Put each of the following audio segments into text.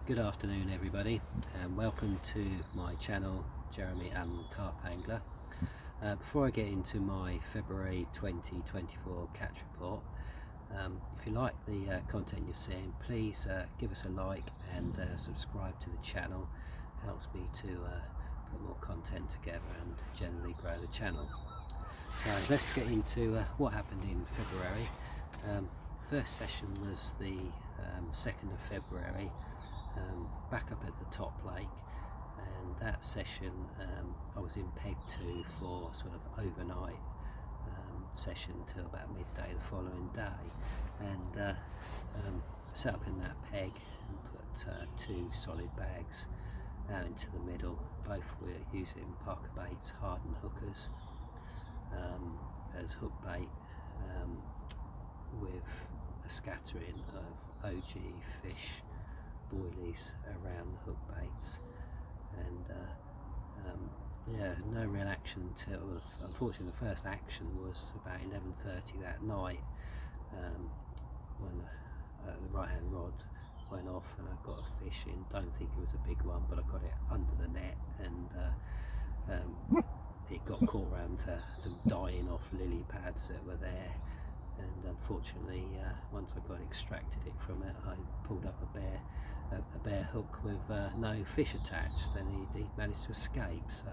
Good afternoon everybody, and welcome to my channel, Jeremy Allen Carp Angler. Before I get into my February 2024 catch report, if you like the content you're seeing, please give us a like and subscribe to the channel. Helps me to put more content together and generally grow the channel. So let's get into what happened in February. First session was the 2nd of February, back up at the top lake, and that session I was in peg 2 for sort of overnight session till about midday the following day, and set up in that peg and put 2 solid bags out into the middle. Both were using Parker Baits hardened hookers as hook bait, with a scattering of OG fish boilies around the hook baits, and yeah, no real action until, unfortunately, the first action was about 11:30 that night, when the right hand rod went off and I got a fish in. Don't think it was a big one, but I got it under the net, and it got caught around to dying off lily pads that were there, and unfortunately once I got extracted it from it, I pulled up a bare hook with no fish attached, and he managed to escape. So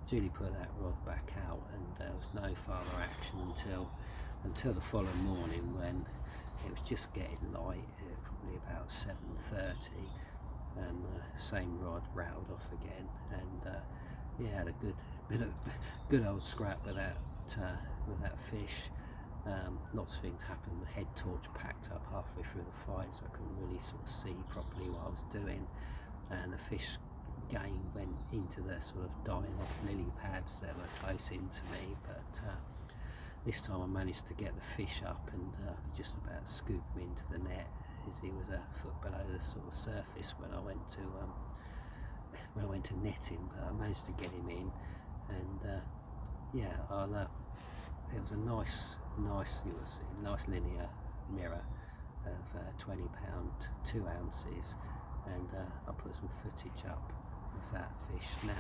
duly put that rod back out, and there was no further action until the following morning, when it was just getting light, probably about 7:30, and same rod rattled off again, and yeah, had a good old scrap with that fish. Lots of things happened. The head torch packed up halfway through the fight, so I couldn't really sort of see properly what I was doing, and the fish again went into the sort of dying off lily pads that were close into me, but this time I managed to get the fish up, and I could just about scoop him into the net, as he was a foot below the sort of surface when I went to net him. But I managed to get him in, and yeah, it was a nice linear mirror of 20 pound 2 ounces, and I'll put some footage up of that fish now.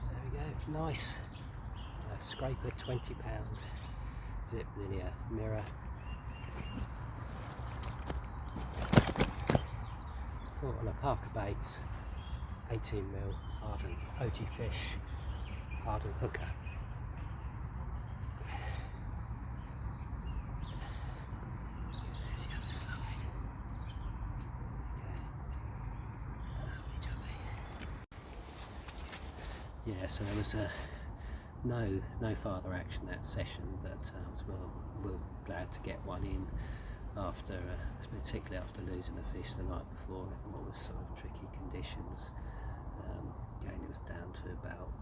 There we go, nice scraper 20 pound zip linear mirror. Caught on a Parker Baits 18mm hardened OG fish hardened hooker. There's the other side. Okay. Lovely jubbly. Yeah, so there was no further action that session, but I was well glad to get one in after, particularly after losing a fish the night before in what was sort of tricky conditions. Again, it was down to about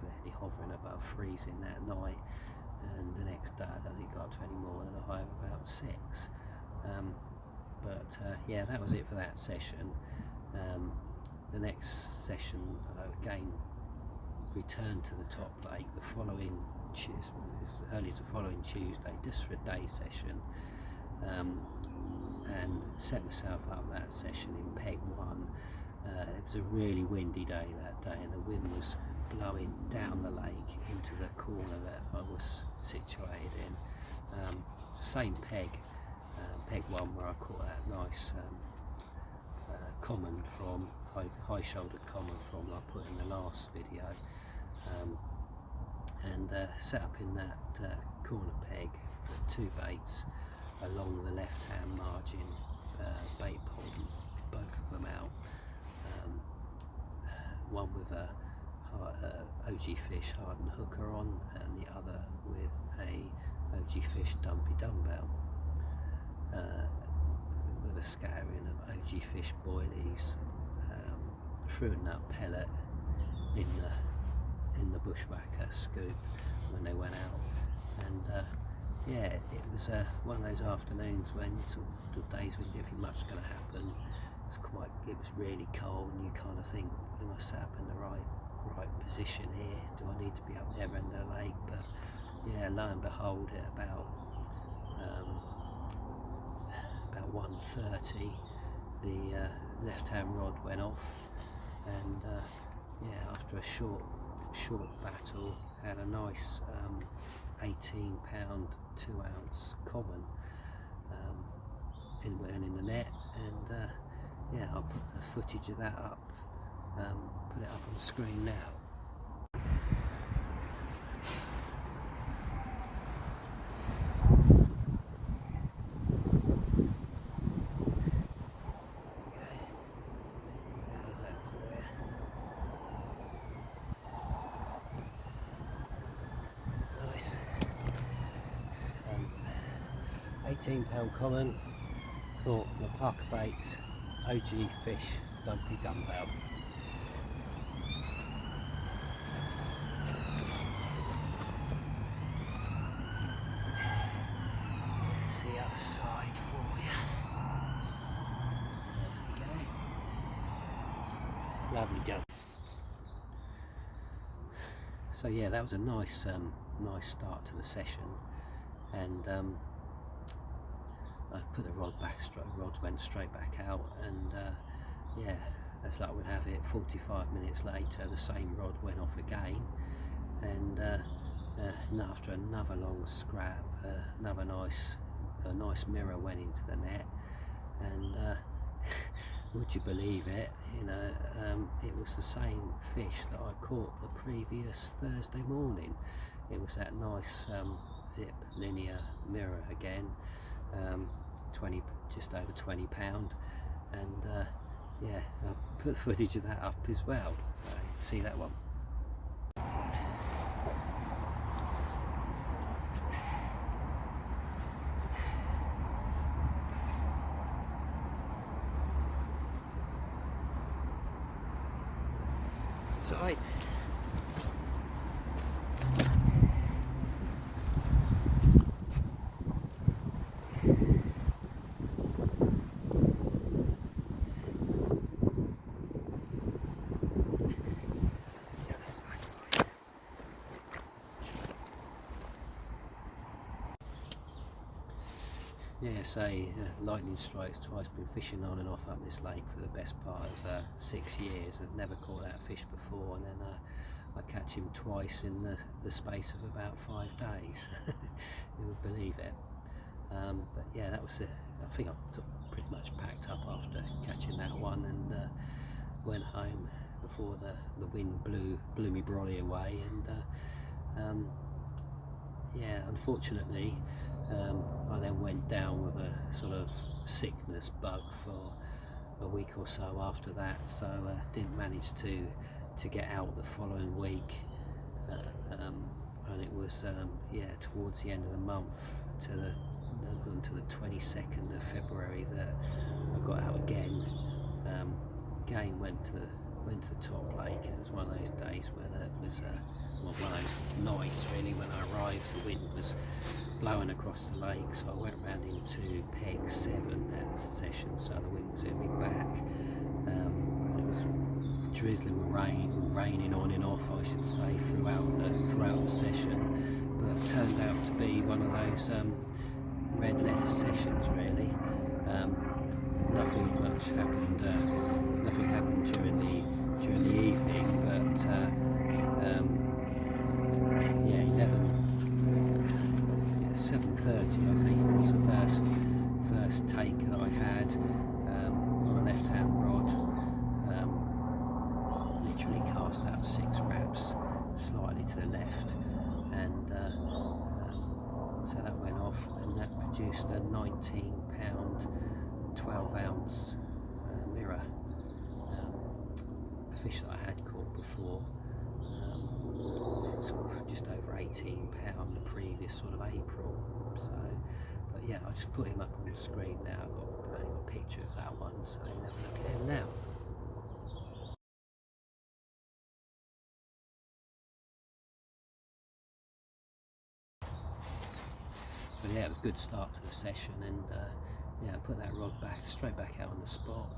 barely hovering above freezing that night, and the next day I don't think got to any more than a high of about 6. But yeah, that was it for that session. The next session, again, returned to the top lake the following Tuesday, as early as the following Tuesday, just for a day session, and set myself up that session in peg 1. It was a really windy day that day, and the wind was blowing down the lake into the corner that I was situated in. Same peg 1, where I caught that nice common from, high shouldered common from, I put in the last video, and set up in that corner peg, put 2 baits along the left hand margin, bait pole, both of them out, one with a OG fish hardened hooker on, and the other with a OG fish dumpy dumbbell, with a scattering of OG fish boilies, threw a nut pellet in the bushwhacker scoop when they went out, and yeah, it was one of those afternoons when sort of days when you don't think much is going to happen. It was really cold, and you kind of think, am I set up in the right position here. Do I need to be up the other end of the lake? But yeah, lo and behold, at about 1:30, the left-hand rod went off, and yeah, after a short battle, had a nice 18-pound 2-ounce common in the net, and yeah, I'll put the footage of that up, put it up on the screen now. How's that for you? 18-pound common, caught my Parker Baits OG Fish Dumpy Dumbbell. See the other side for you. There we go. Lovely job. So yeah, that was a nice start to the session, and I put the rod back, rod went straight back out, and yeah, as luck would have it, 45 minutes later the same rod went off again, and after another long scrap, another nice mirror went into the net, and would you believe it, you know, it was the same fish that I caught the previous Thursday morning. It was that nice zip linear mirror again, just over 20 pound, and yeah, I'll put the footage of that up as well, so see that one. Side. Yeah, say lightning strikes twice. Been fishing on and off up this lake for the best part of 6 years. I've never caught that fish before, and then I catch him twice in the space of about 5 days. You would believe it. But yeah, that was I think I sort of pretty much packed up after catching that one, and went home before the wind blew me brolly away, and yeah, unfortunately, I then went down with a sort of sickness bug for a week or so after that, so didn't manage to get out the following week, and it was yeah, towards the end of the month, until the 22nd of February, that I got out again. Again went to the top lake, and it was one of those days where there was one of those nights really when I arrived, the wind was blowing across the lake, so I went round into peg 7 at the session, so the wind was at me back. It was drizzling with raining on and off, I should say, throughout the session, but it turned out to be one of those red letter sessions really. Nothing much happened. Nothing happened during the evening, but yeah, 7:30 I think was the first take that I had on a left-hand rod. Literally cast out 6 wraps slightly to the left, and so that went off, and that produced a 19-pound 12-ounce mirror, a fish that I had caught before, sort of just over 18 pound the previous sort of April. So, but yeah, I'll just put him up on the screen now. I've got a picture of that one, so you have a look at him now. So yeah, it was a good start to the session, and yeah, I put that rod straight back out on the spot,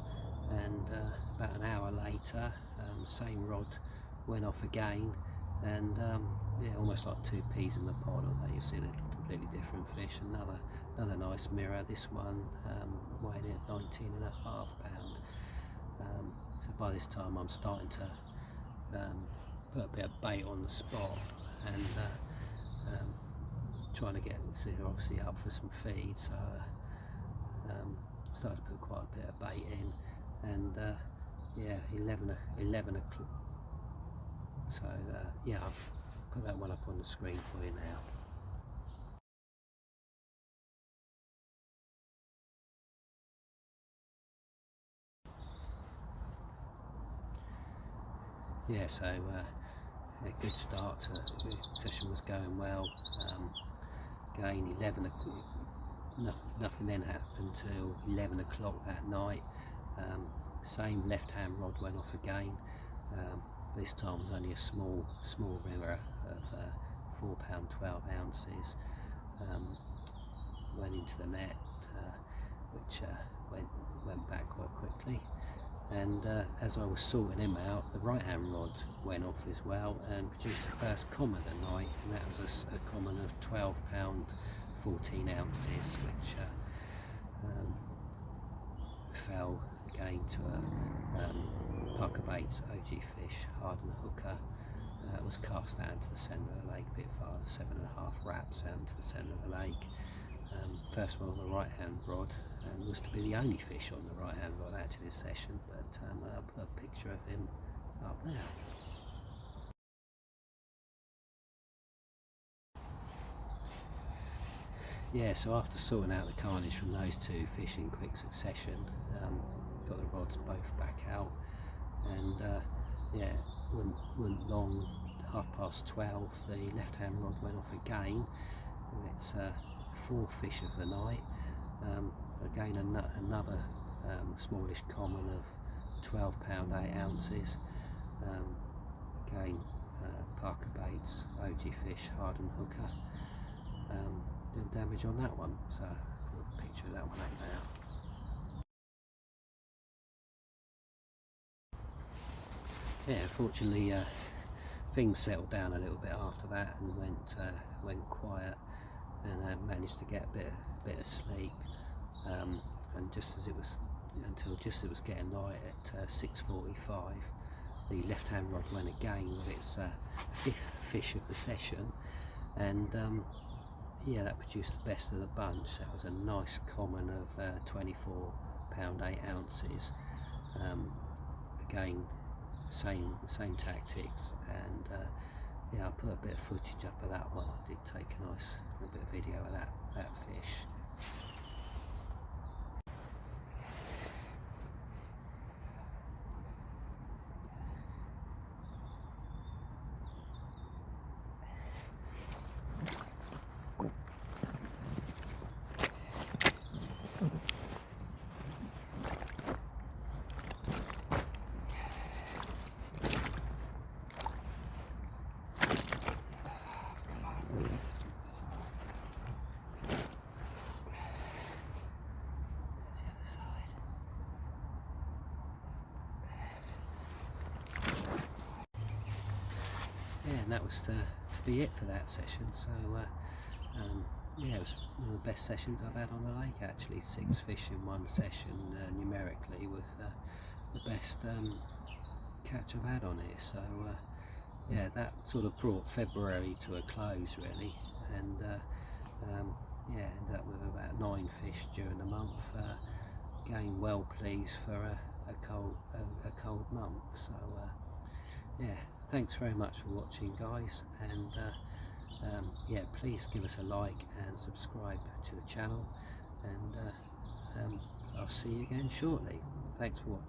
and about an hour later, same rod went off again, and yeah, almost like two peas in the pod. Although you see a completely different fish. Another nice mirror. This one weighed in at 19.5 pound. So by this time I'm starting to put a bit of bait on the spot, and trying to get, so they're obviously up for some feed, so started to put quite a bit of bait in, and yeah, 11 o'clock. So yeah, I'll put that one up on the screen for you now. Yeah, so a good start. The session was going well. Again, 11 o'clock. Nothing then happened till 11 o'clock that night. Same left-hand rod went off again. This time was only a small mirror of 4 pound 12 ounces. Went into the net, which went back quite quickly. And as I was sorting him out, the right hand rod went off as well and produced the first common of the night, and that was a common of 12 pound 14 ounces, which fell again to a Parker Baits OG fish, Harden hooker. Was cast out to the centre of the lake a bit far, 7.5 wraps out to the centre of the lake. First one on the right hand rod, and was to be the only fish on the right hand rod out of this session, but I'll put a picture of him up there. Yeah, so after sorting out the carnage from those two fish in quick succession, got the rods both back out, and yeah, went long, 12:30, the left hand rod went off again. It's fourth fish of the night. Again, another smallish common of 12 pound 8 ounces. Again, Parker Baits OG fish, Harden hooker. Did damage on that one, so I'll put a picture of that one out now. Yeah, fortunately things settled down a little bit after that and went quiet, and managed to get a bit of sleep, and just as it was getting light at 6:45, the left hand rod went again with its fifth fish of the session, and yeah, that produced the best of the bunch. That was a nice common of 24 pound 8 ounces. Again, same tactics, and yeah, I'll put a bit of footage up of that one. I did take a bit of video of that fish. Yeah, and that was to be it for that session. So yeah, it was one of the best sessions I've had on the lake actually. 6 fish in one session, numerically, was the best catch I've had on here. So yeah, that sort of brought February to a close really, and yeah, ended up with about 9 fish during the month. Again, well pleased for a cold month. So yeah, thanks very much for watching, guys, and yeah, please give us a like and subscribe to the channel, and I'll see you again shortly. Thanks for watching.